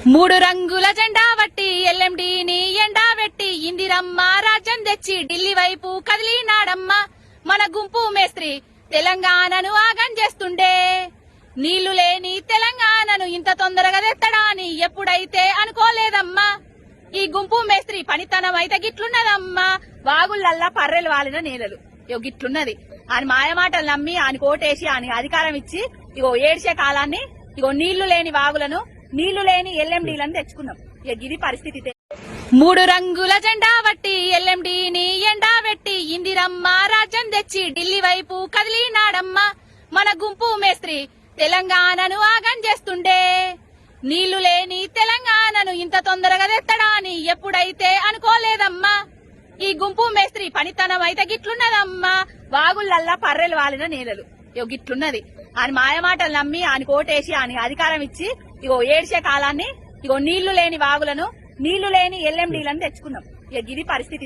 మూడు రంగుల జెండా వట్టి ఎల్ఎండిని ఎండా పెట్టి ఇందిరమ్మ రాజ్యం తెచ్చి ఢిల్లీ వైపు కదిలినాడమ్మ. మన గుంపు మేస్త్రి తెలంగాణను ఆగం చేస్తుండే. నీళ్లు లేని తెలంగాణను ఇంత తొందరగా తెత్తడా అని ఎప్పుడైతే అనుకోలేదమ్మా. ఈ గుంపు మేస్త్రి పనితనం అయితే గిట్లున్నదమ్మా. వాగులల్లా పర్రెలు వాలిన నేలలు గిట్లున్నది. ఆయన మాయమాటలు నమ్మి ఆయన కోటేసి ఆయన అధికారం ఇచ్చి ఏడ్చే కాలాన్ని నీళ్లు లేని వాగులను నీళ్లు లేని ఎల్ఎండీలను తెచ్చుకున్నాం. ఇది పరిస్థితి. మూడు రంగుల జెండా వట్టి ఎల్ఎండిని ఎండా పెట్టి ఇందిరమ్మ రాజ్యం తెచ్చి ఢిల్లీ వైపు కదిలినాడమ్మ. మన గుంపు మేస్త్రి తెలంగాణను ఆగం చేస్తుండే. నీళ్లు లేని తెలంగాణను ఇంత తొందరగా తెత్తడా అని ఎప్పుడైతే అనుకోలేదమ్మా. ఈ గుంపు మేస్త్రి పనితనం అయితే గిట్లున్నదమ్మా. వాగులల్లా పర్రెలు వాలిన నేలలు గిట్లున్నది. ఆయన మాయమాటలు నమ్మి ఆయన కోటేసి ఆయన అధికారం ఇచ్చి ఏడ్చే కాలాన్ని నీళ్లు లేని వాగులను నీళ్లు లేని ఎల్ఎండీలను తెచ్చుకున్నాం. ఇది పరిస్థితి.